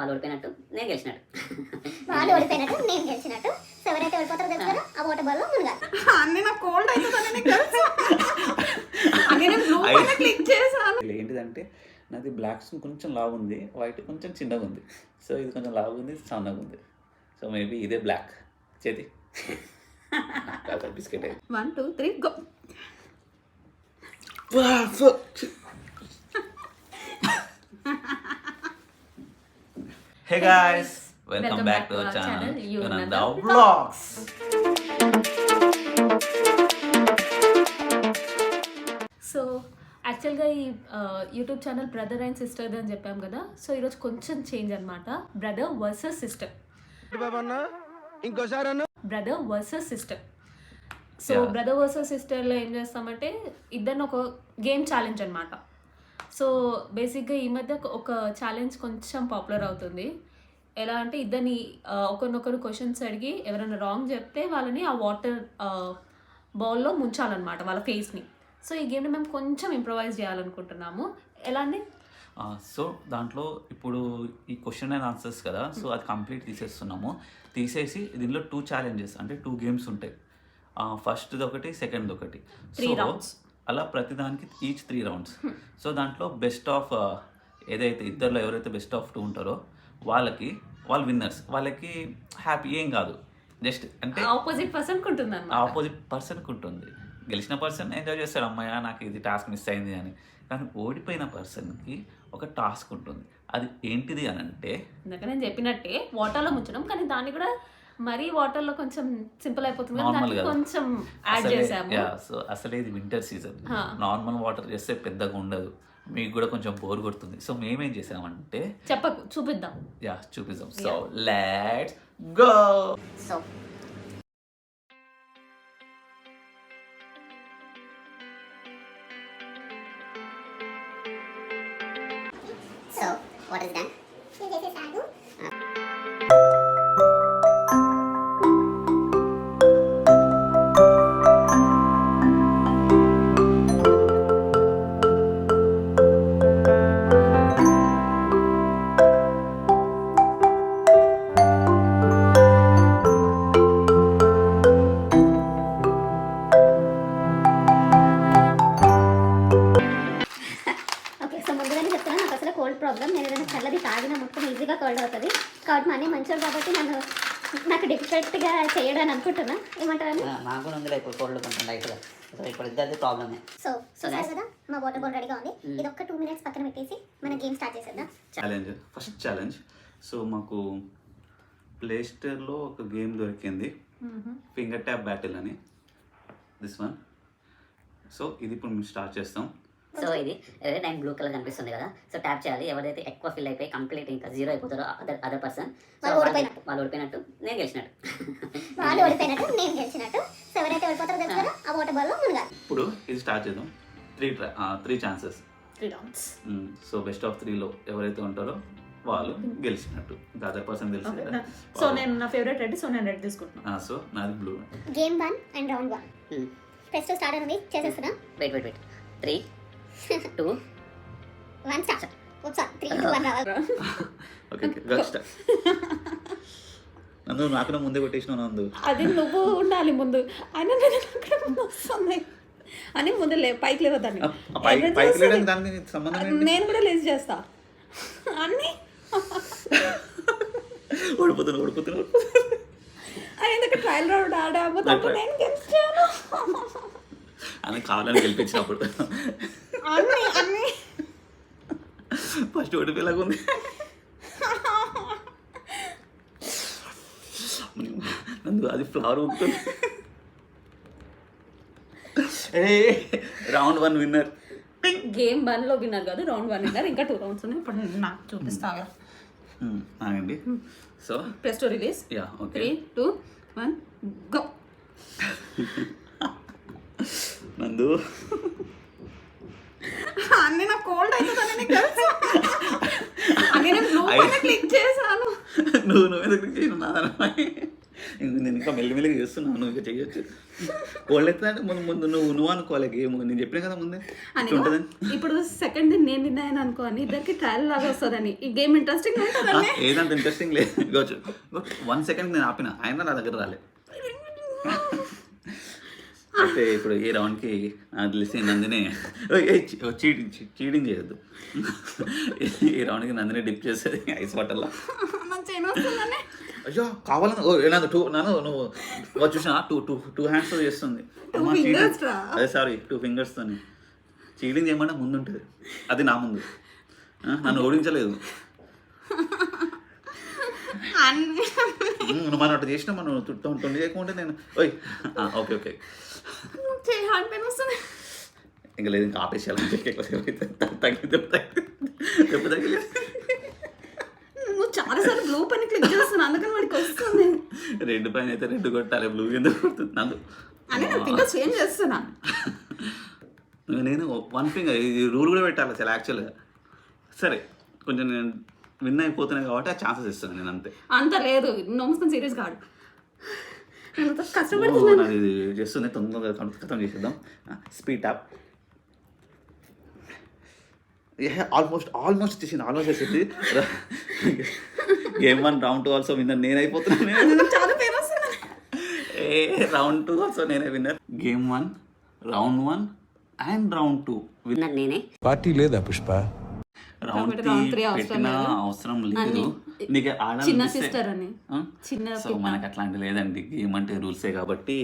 వాళ్ళు ఓడిపోయినట్టు నేను గెలిచినట్టు. వాళ్ళు ఓడిపోయినట్టు నేను గెలిచినట్టు. సో ఎవరైతే ఓడిపోతారో తెలుసు కదా, ఆ వాటర్ బాల్ లో మునగాలి. అన్నీ నాకు కోల్డ్ అవుతుందని నీకు తెలుసు. అన్నీ నేను బ్లూ పైన క్లిక్ చేశాను. ఏంటిదంటే నాది బ్లాక్స్ కొంచెం లావు ఉంది, వైట్ కొంచెం చిన్నగా ఉంది. సో ఇది కొంచెం లావు ఉంది, సన్నగా ఉంది. సో మేబీ ఇదే బ్లాక్. చేతి biscuit 1 2 3 go. Hey guys, welcome back to our channel Yuvananda vlogs. So actually ఈ YouTube channel brother and sister అని చెప్పాం కదా. సో ఈరోజు కొంచెం చేంజ్ అనమాట. Brother versus sister. Brother versus sister. So brother versus సిస్టర్లో ఏం చేస్తామంటే ఇద్దరిని ఒక గేమ్ ఛాలెంజ్ అనమాట. సో బేసిక్గా ఈ మధ్య ఒక ఛాలెంజ్ కొంచెం పాపులర్ అవుతుంది. ఎలా అంటే ఇద్దరిని ఒకరినొకరు క్వశ్చన్స్ అడిగి ఎవరైనా రాంగ్ చెప్తే వాళ్ళని ఆ వాటర్ బౌల్లో ముంచాలన్నమాట, వాళ్ళ ఫేస్ని. సో ఈ గేమ్ని మేము కొంచెం ఇంప్రొవైజ్ చేయాలనుకుంటున్నాము. ఎలా అండి? సో దాంట్లో ఇప్పుడు ఈ క్వశ్చన్ అండ్ ఆన్సర్స్ కదా, సో అది కంప్లీట్ తీసేస్తున్నాము. తీసేసి దీనిలో 2 ఛాలెంజెస్ అంటే 2 గేమ్స్ ఉంటాయి. ఫస్ట్ది ఒకటి, సెకండ్ది ఒకటి. 3 rounds. అలా ప్రతిదానికి ఈచ్ 3 rounds. సో దాంట్లో బెస్ట్ ఆఫ్ ఏదైతే ఇద్దరిలో ఎవరైతే బెస్ట్ ఆఫ్ 2 ఉంటారో వాళ్ళు విన్నర్స్. వాళ్ళకి హ్యాపీ ఏం కాదు, జస్ట్ అంటే ఆపోజిట్ పర్సన్ ఉంటుంది అన్నమాట. ఆపోజిట్ పర్సన్కి ఉంటుంది. గెలిచిన పర్సన్ ఎంజాయ్ చేస్తాడు, అమ్మాయ నాకు ఇది టాస్క్ మిస్ అయింది అని. కానీ ఓడిపోయిన పర్సన్కి ఒక టాస్క్ ఉంటుంది. అది ఏంటిది అని అంటే ఇందాక నేను చెప్పినట్టే వాటర్లో ముంచడం, కానీ దాన్ని కూడా మరీ వాటర్లో కొంచెం సింపుల్ అయిపోతుంది కదా, నార్మల్ దానికి కదా కొంచెం యాడ్ చేసాము. సో అసలే ఇది వింటర్ సీజన్, నార్మల్ వాటర్ చేస్తే పెద్దగా ఉండదు, మీకు కూడా కొంచెం బోర్ కొడుతుంది. సో మేమేం చేసామంటే చెప్పకు, చూపిద్దాం. చూపిద్దాం. So let's go. So what is done? This is Adu. Problem, నేను ఏదైనా చల్లది తాగిన మొత్తం ఈజీగా కోల్డ్ అవుతుంది. కాబట్టి మా అన్నయ్య మంచోడు కాబట్టి నాకు డిఫికల్ట్గా చేయడానికి అనుకుంటున్నా. ఏమంటారు? నాకు కూడా ఉంది ఇప్పుడు కోల్డ్ కొంచెం లైట్గా. సో ఇప్పుడు ఇద్దరిది ప్రాబ్లమే. సో కదా, మా వాటర్ బాల్ రెడీగా ఉంది. ఇది ఒక 2 minutes పక్కన పెట్టేసి మన గేమ్ స్టార్ట్ చేసేద్దాం. First challenge. సో మాకు ప్లే స్టోర్లో ఒక గేమ్ దొరికింది, ఫింగర్ ట్యాప్ బ్యాటిల్ అని. This one. సో ఇది ఇప్పుడు మేము స్టార్ట్ చేస్తాం. సో ఇది ఎవరైతే టైం బ్లూ కలర్ కనిపిస్తుంది కదా, సో ట్యాప్ చేయాలి. ఎవరైతే ఎక్కువ ఫిల్ అయిపోయి కంప్లీట్ ఇంకా 0 అయిపోతారో అదర్ పర్సన్ వాళ్ళు ఓడిపోయినట్టు నేను గెలిచినట్టు. వాళ్ళు ఓడిపోయినట్టు నేను గెలిచినట్టు. సో ఎవరైతే ఓడిపోతారో తెలుసు కదా, ఆ వాటర్ బాల్ లో మునగాలి. ఇప్పుడు ఇది స్టార్ట్ చేద్దాం. 3 chances, 3 rounds. So best of 3లో ఎవరైతే ఉంటారో వాళ్ళు గెలిచినట్టు. అదర్ పర్సన్ తెలుసు కదా. సో నేను నా ఫేవరెట్ రెడ్, సో నేను రెడ్ తీసుకుంటున్నాను. సో నాది blue. Game 1 and round 1. First start అనేది చేసేస్తున్నా. Wait 3 2 1 start. ఓప్సా 3 2 1 రావాలి. Okay start. నందు నాకన్నా ముందే కొట్టేసినావు నందు. అది నువ్వు ఉండాలి ముందు. అయినా నేను అక్కడ ముందు వస్తుంది అని ముందు పైకి లేవద్దాన్ని. నేను కూడా లేచి చేస్తా అన్నీ. ఓడిపోతున్నా ఎందుకు ట్రయల్ రౌండ్ ఆడాము, తప్పు నేను గెలిచాను అని కావాలని గెలిపించినప్పుడు అన్నీ ఫస్ట్ ఓడిపోయేలాగా ఉంది. నందు అది ఫ్లవర్ ఉంటుంది. Round 1 winner. గేమ్ 1లో విన్నర్ కాదు, రౌండ్ 1 విన్నర్. ఇంకా 2 rounds ఉన్నాయి. ఇప్పుడు నాకు చూపిస్తాగా. ఆగండి. So press to release. 3 2 1 go. నందు అన్నీ నాకు కోల్డ్ అవుతుందని నీకు తెలుసు. అన్నీ నేను బ్లూ పైన క్లిక్ చేశాను. నువ్వు ఎందుకు క్లిక్ చేసిన? నేను ఇంకా మెల్లిమెల్లిగా చేస్తున్నాను, నువ్వు ఇంకా చెయ్యొచ్చు. కోల్డ్ అవుతుందంటే ముందు నువ్వు అనుకోవాలి గేమ్, నేను చెప్పిన కదా ముందే అని ఉంటుందని. ఇప్పుడు సెకండ్ నేను విన్నాను అనుకో అని ఇద్దరికి ట్రయల్ లాగా వస్తుందని ఈ గేమ్ ఇంట్రెస్టింగ్ ఉంటుందని. ఏదంత ఇంట్రెస్టింగ్ లేదు. కావచ్చు 1 సెకండ్ నేను ఆపిన, ఆయన నా దగ్గర రాలే. అయితే ఇప్పుడు ఈ రౌండ్కి నాకు తెలిసి నందిని చీటింగ్ చేయొద్దు. ఈ రౌండ్కి నందిని డిప్ చేసేది ఐస్ వాటర్లో. అయ్యో కావాలని నన్ను నువ్వు చూసినా టూ హ్యాండ్స్తో చేస్తుంది. అదే సారీ 2 ఫింగర్స్తో చీటింగ్ చేయమంటే ముందు ఉంటుంది, అది నా ముందు. నన్ను ఓడించలేదు. నువ్వు మనం అట్లా చేసినా మనం 20 చేయకుంటే నేను ఓకే ఓకే ఇంకా లేదు, ఇంకా ఆపేసేయాలని తగ్గితే తగ్గలేదు. నువ్వు చాలాసార్లు బ్లూ పని క్లిక్ చేస్తున్నాను, అందుకని వాడికి వస్తుంది. రెడ్ పైన అయితే రెడ్ కొట్టాలి, బ్లూ ఎందుకు కొడుతుంది నందు అని నేను ఫింగర్ చేంజ్ చేస్తున్నా. నేను 1 ఫింగర్ ఇది రూల్ కూడా పెట్టాలి అసలు యాక్చువల్గా. సరే కొంచెం నేను విన్ అయిపోతున్నాయి కాబట్టి ఆ ఛాన్సెస్ ఇస్తాను నేను, అంతే. అంత లేదు, నమ్ముకొని సీరియస్ కాదు. నేను కష్టపడుతున్నాను. ఇది చేస్తుంది, తొందరగా ఖతం చేసేద్దాం. స్పీడ్ టాప్ ఆల్మోస్ట్ చేసింది, ఆల్మోస్ట్ చేసింది. గేమ్ 1 రౌండ్ 2 ఆల్సో విన్నర్ నేను అయిపోతున్నాను. చాలా ఫేమస్. రౌండ్ 2 ఆల్సో నేనే winner. Game 1 round 1 and round 2 winner నేనే. పార్టీ లేదా పుష్ప? రౌండ్ 3 పెట్టిన అవసరం లేదు. నీకు చిన్న సిస్టర్ అని చిన్న సో మనకు అట్లాంటి లేదండి, గేమ్ అంటే రూల్సే కాబట్టి.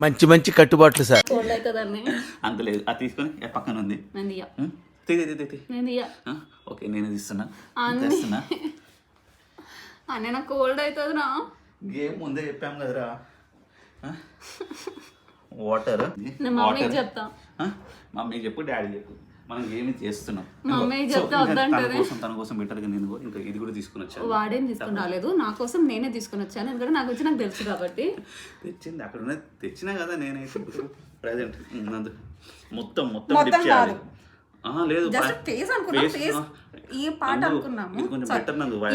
మంచి మంచి కట్టుబాట్లు సార్. కోల్డ్ అవుతుందని అంత లేదు. అది తీసుకొని పక్కన ఉంది, ఓకే నేను తీస్తున్నా. అని నాకు కోల్డ్ అవుతుంది రా. గేమ్ ముందే చెప్పాం కదరా. వాటర్ మమ్మీకి చెప్తా. మమ్మీకి చెప్పు, డాడీ చెప్పు, మనం గేమ్ చేస్తున్నాం. మమ్మీ చెప్తే వద్దంటది. తన కోసం బెటర్గా నేను ఇంకా ఇది కూడా తీసుకుని వచ్చాను. వాడేం తీసుకుని రాలేదు, నా కోసం నేనే తీసుకుని వచ్చాను, ఎందుకంటే నాకు వచ్చి నాకు తెలుసు కాబట్టి. తెచ్చింది అక్కడ ఉన్నది తెచ్చినా కదా నేనే ప్రజెంట్. మొత్తం డిప్ చేయాలి. లేదు ఈ పార్ట్ అనుకున్నాము,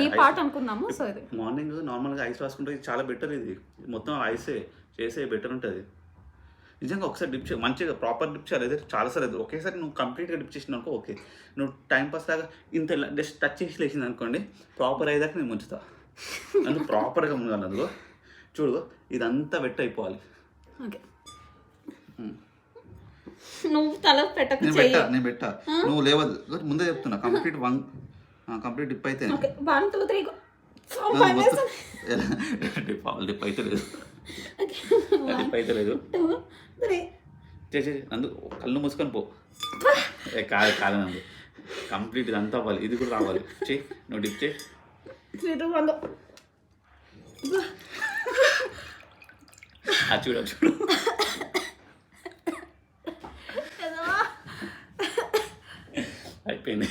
ఈ పార్ట్ అనుకున్నాము. సో ఇది మార్నింగ్ నార్మల్గా ఐస్ రాసుకుంటే చాలా బెటర్. ఇది మొత్తం ఐసే చేసే బెటర్ ఉంటుంది నిజంగా. ఒకసారి డిప్ చేయ మంచిగా ప్రాపర్ డిప్ చేయాలి. అయితే చాలాసార్లు అది ఒకేసారి నువ్వు కంప్లీట్గా డిప్ చేసిన అనుకో ఓకే. నువ్వు టైం పాస్ లాగా ఇంత జస్ట్ టచ్ చేసి లేచింది అనుకోండి, ప్రాపర్ అయ్యేదాకా నేను ముంచుతా. అందుకు ప్రాపర్గా ముంగాలి. అందులో చూడు ఇదంతా వెట్ అయిపోవాలి. ఓకే నువ్వు తల పెట్టక నేను పెట్టా నువ్వు లేవద్దు, ముందే చెప్తున్నా. కంప్లీట్ డిప్ అయితే 1 2 3 డిప్ అయితే లేదు, డిప్ అయితే లేదు. నందు కళ్ళు మూసుకొని పో. కాదు నందు, కంప్లీట్ ఇదంతా అవ్వాలి, ఇది కూడా రావాలి. చెయ్యి నువ్వు డిప్ చేయి. చూడు అయిపోయింది.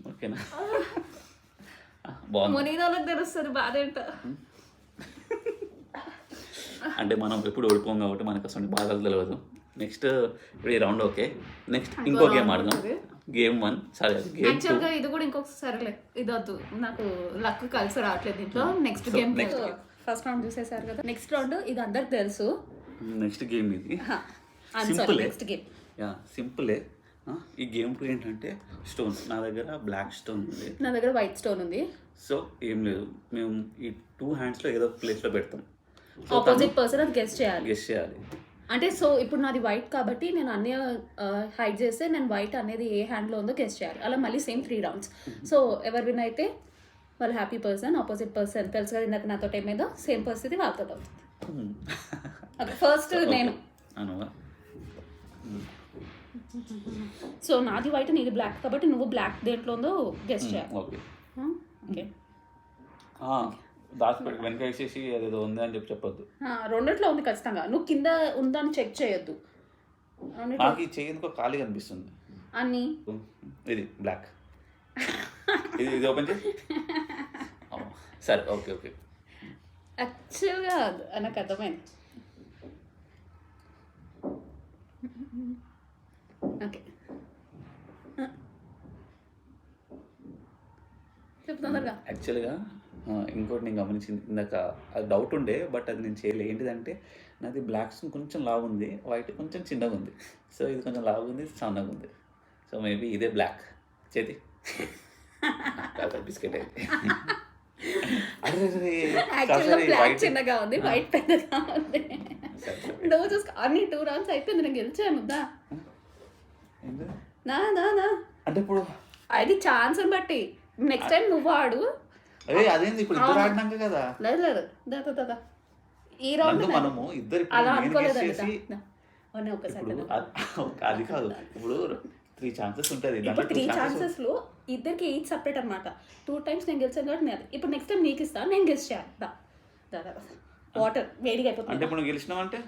ఓకేనా? బాగుంది. తెలుస్తుంది బాధ ఏంటో. అంటే మనం ఎప్పుడు ఓడిపోం కాబట్టి మనకు అసలు బాధలు తెలియదు. నెక్స్ట్ ఇప్పుడు ఈ రౌండ్ ఓకే. నెక్స్ట్ ఇంకో గేమ్ ఆడదాం. గేమ్ 1 సరే యాక్చువల్గా ఇది కూడా ఇంకొకసారిలే, ఇది వద్దు నాకు లక్ కలిసి రావట్లేదు దీంట్లో. నెక్స్ట్ గేమ్ ఫస్ట్ రౌండ్ చూసేసారు కదా, నెక్స్ట్ రౌండ్ ఇది అందరికి తెలుసు. నెక్స్ట్ గేమ్ ఇది సింపులే. ఈ గేమ్ 2 ఏంటంటే స్టోన్స్. నా దగ్గర బ్లాక్ స్టోన్ ఉంది, నా దగ్గర వైట్ స్టోన్ ఉంది. సో ఏం లేదు, మేము ఈ 2 హ్యాండ్స్లో ఏదో ప్లేస్లో పెడతాం. ఆపోజిట్ పర్సన్ అది గెస్ చేయాలి. అంటే సో ఇప్పుడు నాది వైట్ కాబట్టి నేను అన్ని హైడ్ చేస్తే నేను వైట్ అనేది ఏ హ్యాండ్లో ఉందో గెస్ చేయాలి. అలా మళ్ళీ సేమ్ 3 రౌండ్స్. సో ఎవరు విన్ అయితే వాళ్ళు హ్యాపీ పర్సన్, ఆపోజిట్ పర్సన్ తెలుసు కదా ఇందాక నాతో ఏమేదో సేమ్ పరిస్థితి వాళ్ళతో అవుతుంది. ఫస్ట్ నేను. సో నాది వైట్ నీది బ్లాక్ కాబట్టి నువ్వు బ్లాక్ దేంట్లో ఉందో గెస్ చేయాలి. ఓకే దాచిపెట్టి వెనక వేసేసి అదేదో ఉంది అని చెప్పొద్దు. రెండిట్లో ఉంది ఖచ్చితంగా. నువ్వు కింద ఉందని చెక్ చేయొద్దు. నాకు ఈ చేయి ఖాళీ కనిపిస్తుంది అన్ని. ఇది బ్లాక్, ఇది ఓపెన్ చేసి. సరే ఓకే ఓకే. యాక్చువల్గా నాకు అర్థమైంది. ఓకే చెప్తాను. యాక్చువల్గా ఇంకోటి నేను గమనించింది ఇందాక అది డౌట్ ఉండే బట్ అది నేను చేయలే. ఏంటిదంటే నాది బ్లాక్స్ కొంచెం లావు ఉంది, వైట్ కొంచెం చిన్నగా ఉంది. సో ఇది కొంచెం లావు ఉంది, సన్నగా ఉంది. సో మేబీ ఇదే బ్లాక్. చేతి బిస్కెట్ అయితే యాక్చువల్గా బ్లాక్ చిన్నగా ఉంది, వైట్ పెద్దగా ఉంది. నువ్వు చూసుకో, అన్ని 2 రౌండ్స్ అయిపోయింది, నేను గెలిచాను. దా నా నా నా అంటే ఇప్పుడు అది ఛాన్స్ బట్టి నెక్స్ట్ టైం నువ్వు ఆడు. అదే అదేంది ఇప్పుడు ఇద్దరు ఆడినాక కదా. లేదు లేదు దా దా దా ఈ రౌండ్ మనము ఇద్దరు అలా ఇప్పుడు నేను guess అనుకోలేదు. చేసి ఒకసారి ఇప్పుడు అది కాదు, ఇప్పుడు 3 ఛాన్సెస్ ఉంటుంది. ఇప్పుడు 3 ఛాన్సెస్ లో ఇద్దరికి ఈచ్ సపరేట్ అనమాట. 2 times నేను గెలిచాను కాబట్టి నేను ఇప్పుడు నెక్స్ట్ టైం నీకు ఇస్తాను, నేను గెస్ట్ చేయాలి. దా దా దా వాటర్ వేడిగా అంటే అయిపోతుంది. ఇప్పుడు నువ్వు గెలిచినావు అంటే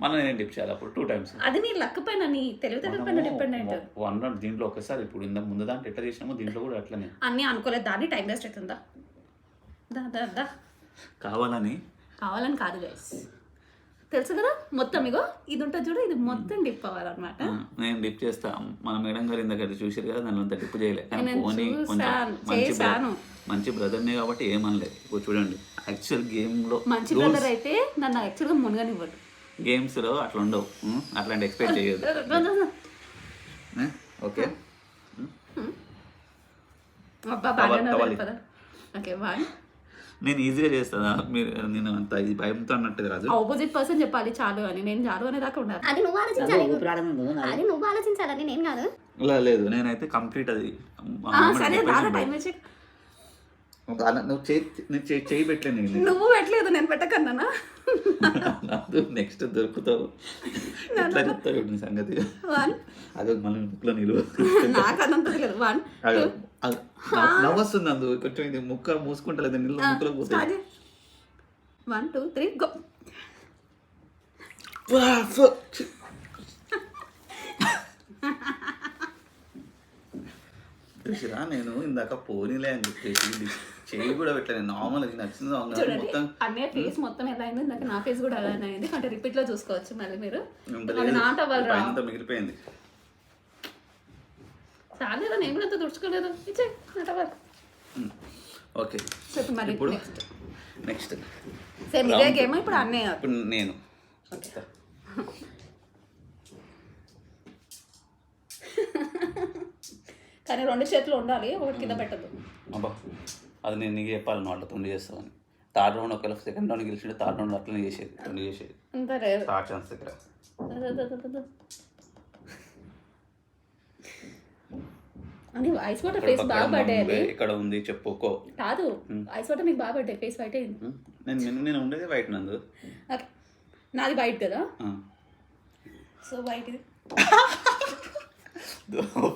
మనం నేను టిప్ చేయాలి అప్పుడు 2 times. అది నీ లక్ పైన, నీ తెలివితేటల పైన డిపెండ్ అయింది. 1 దీంట్లో ఒకసారి ఇప్పుడు ముందు దాంట్లో ఎట్లా చేసినామో దీంట్లో కూడా అట్లనే అన్నీ అనుకోలేదు, దాన్ని టైం వేస్ట్ అవుతుందా. దా దా దా కావాలని కాదు గైస్, తెలుసు కదా మొత్తం. ఇగో ఇది ఉంటుంది చూడు, ఇది మొత్తం డిప్ అవ్వాలన్నమాట. నేను డిప్ చేస్తా. మన మేడం గారు ఇందాక చూసారు కదా, దానిలో అంత డిప్ చేయలేదు. కానీ నేను పోనీ చూసాను, కొంచెం చేశాను. మంచి బ్రదర్నే కాబట్టి ఏమనలేదు. ఇప్పుడు చూడండి యాక్చువల్ గేమ్లో మంచి బ్రదర్ అయితే నన్ను యాక్చువల్గా మునగనివ్వడు. గేమ్స్లో అట్లా ఉండవు, అట్లాంటి ఎక్స్పెక్ట్ చేయదు. ఓకే అబ్బా బాగా కదా. Okay bye. నేను ఈజీగా చేస్తాను, మీరు నేను అంత ఇది భయంతో అన్నట్టు రాదు. ఆపోజిట్ పర్సన్ చెప్పాలి చాలు అని, నేను చాలు అనే దాకా ఉండాలి. అది నువ్వు ఆలోచించాలి, అది నువ్వు ఆలోచించాలని నేను కాదు. లేదు నేనైతే కంప్లీట్ అది సరే బాగా టైం వేసి నువ్వు చేయి పెట్టలేదు. నేను నువ్వు పెట్టలేదు, నేను పెట్టకన్నానా. నెక్స్ట్ దొరుకుతావు ఎట్లా చెప్తావు నీ సంగతి. 1 అదే మళ్ళీ ముక్కులో నిలువ నాకు అదంతా తెలియదు. 1 నవ్వొస్తుంది అందు కొంచెం ఇది ముక్క మూసుకుంటలేదు, నీళ్ళు ముక్కలో పోతుంది. 1 2 3 గో. చూసిరా నేను ఇందాక పోనీలే అని చెప్పేసి చెయ్యి కూడా పెట్టలేదు, నార్మల్ అది నచ్చింది చూడండి మొత్తం. అన్నయ్య ఫేస్ మొత్తం ఎలా అయింది, ఇందాక నా ఫేస్ కూడా అలానే అయింది. అంటే రిపీట్ లో చూసుకోవచ్చు మళ్ళీ మీరు. ఉండలేదు, అది నాట్ అవ్వాలి రా. పైనంతా మిగిలిపోయింది. చాలేదా, నేను కూడా అంత తుడుచుకోలేదు. ఇచ్చే నాట్ అవ్వాలి. ఓకే సో ఇప్పుడు మళ్ళీ ఇప్పుడు నెక్స్ట్ నెక్స్ట్ సేమ్ ఇదే గేమ్. ఇప్పుడు అన్నయ్య ఇప్పుడు నేను కానీ 2 చేతులు ఉండాలి, ఒకటి కింద పెట్టద్దు. అబ్బా అది నేను నీకు చెప్పాలి, నువ్వు అట్లా 2 చేస్తావని. 3rd రౌండ్ ఒకవేళ 2nd రౌండ్ గెలిచింటే 3rd రౌండ్ అట్లనే చేసేది, 2 చేసేది. అంతా లేదు. థర్డ్ ఛాన్స్ దగ్గర అని ఐస్ వాటర్ ఫేస్ బాగా పడ్డాయి. ఇక్కడ ఉంది చెప్పుకో. కాదు ఐస్ వాటర్ నీకు బాగా పడ్డాయి, ఫేస్ వైట్ అయింది. నేను ఉండేది వైట్ నందు. ఓకే నాది వైట్ కదా, సో వైట్ ఇది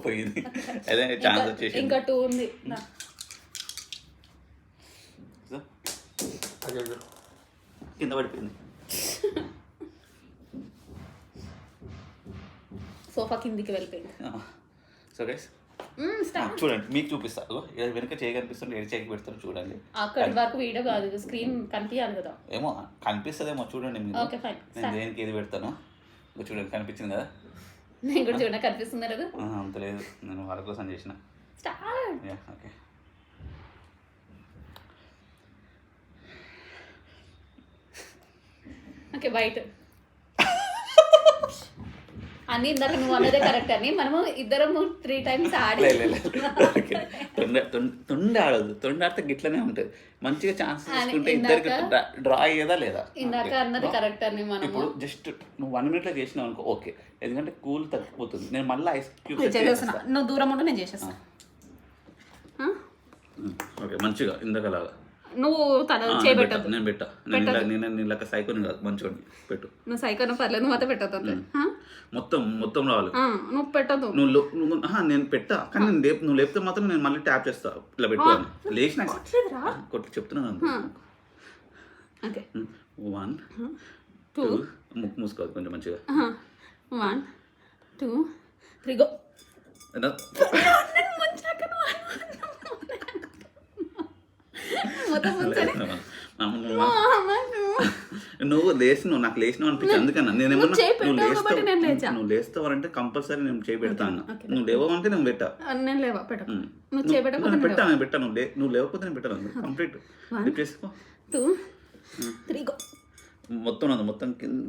పోయింది. అదే ఛాన్స్ వచ్చేసి ఇంకా 2 ఉంది. కింద పడిపోయింది. సోఫా కిందికి వెళ్ళిపోయింది. సో గైస్ చూడండి మీకు చూపిస్తా, వెనక చేయి కనిపిస్తుంది, ఏడు చేయికి పెడతారు చూడండి. అక్కడి వరకు వీడియో కాదు, స్క్రీన్ కనిపించాలి కదా. ఏమో కనిపిస్తుందేమో చూడండి మీరు. Okay fine. నేను దేనికి ఏది పెడతాను చూడండి, కనిపించింది కదా. నేను కూడా చూడండి కనిపిస్తుంది కదా. అంత లేదు, నేను వాళ్ళ కోసం చేసిన. స్టార్ట్. ఓకే ఓకే వైట్ అని ఇందాక నువ్వు అన్నదే కరెక్ట్ అని మనము ఇద్దరం 3 times ఆడి. తొండ ఆడదు, తొండ ఆడితే గిట్లనే ఉంటుంది. మంచిగా ఛాన్స్ తీసుకుంటే ఇద్దరికి డ్రా అయ్యేదా లేదా. ఇందాక అన్నది కరెక్ట్ అని మనం ఇప్పుడు జస్ట్ నువ్వు 1 minute చేసినావు అనుకో ఓకే, ఎందుకంటే కూల్ తగ్గిపోతుంది. నేను మళ్ళీ ఐస్ క్యూబ్ చేసేస్తున్నా, నువ్వు దూరం ఉంటే నేను చేసేస్తా. ఓకే మంచిగా ఇందాకలాగా నువ్వు తన చేయబెట్టద్దు. నేను పెట్టా, నేను లెక్క సైకోని కాదు, మంచిగా పెట్టు. నువ్వు సైకోన పర్లేదు, నువ్వు అయితే పెట్టద్దు. మొత్తం రావాలి. నువ్వు పెట్టద్దు. నేను పెట్టా, కానీ నువ్వు లేపితే మాత్రం నేను మళ్ళీ ట్యాప్ చేస్తా. ఇలా పెట్టు అని లేచిన కొట్టి చెప్తున్నాను. ఓకే 1 2 ముక్కు మూసుకోవాలి కొంచెం మంచిగా. 1 2 3 గో. మొత్తం నువ్వు లేచినావు, నాకు లేచినావు అనిపించింది. అందుకన్నా నేనేమన్నా నువ్వు చేయి పెట్టావు కాబట్టి నేను లేచా. నువ్వు లేస్తావు అంటే కంపల్సరీ నేను చేయి పెడతాను. ఓకే. నువ్వు లేవమంటే నేను పెట్టా. నేను లేవా పెట్టకు. ఉమ్. నువ్వు చేయబెట్టకపోతే నేను నేను పెట్టా, నేను పెట్టాను. నువ్వు లేకపోతే నేను పెట్టాను. కంప్లీట్ లిఫ్ట్ చేసుకో. 2 3 గో. మొత్తం ఉన్నది, మొత్తం కింద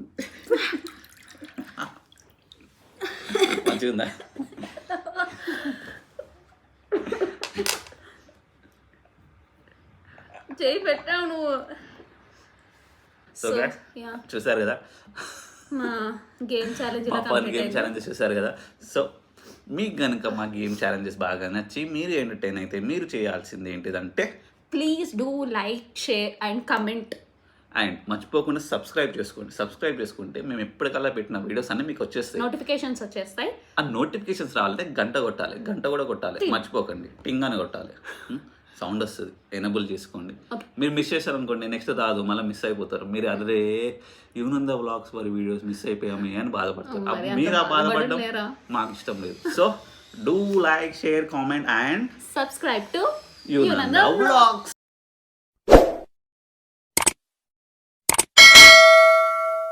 మంచిగా ఉందా? చేయి పెట్టావు నువ్వు. సో guys, చూసారు కదా మా గేమ్ ఛాలెంజ్ మా ఫన్ గేమ్ ఛాలెంజెస్ చూసారు కదా. సో మీకు కనుక మా గేమ్ ఛాలెంజెస్ బాగా నచ్చి మీరు ఎంటర్టైన్ అయితే మీరు చేయాల్సింది ఏంటిదంటే please do like, share and comment. And మర్చిపోకుండా సబ్స్క్రైబ్ చేసుకోండి. సబ్స్క్రైబ్ చేసుకుంటే మేము ఎప్పటికల్లా పెట్టిన వీడియోస్ అన్నీ మీకు వచ్చేస్తాయి. నోటిఫికేషన్స్ వచ్చేస్తాయి. ఆ నోటిఫికేషన్స్ రావాలంటే గంట కొట్టాలి, గంట కూడా కొట్టాలి, మర్చిపోకండి. టింగ్ అని కొట్టాలి, సౌండ్ వస్తుంది, ఎనబుల్ చేసుకోండి. మీరు మిస్ చేశారనుకోండి నెక్స్ట్ రాదు, మళ్ళీ మిస్ అయిపోతారు. మీరు అదే యువనంద వ్లాగ్స్ వారి వీడియోస్ మిస్ అయిపోయామే అని బాధపడతారు. మీరు ఆ బాధపడడం మాకు ఇష్టం లేదు. So do like, share, comment and subscribe to Yuvananda vlogs.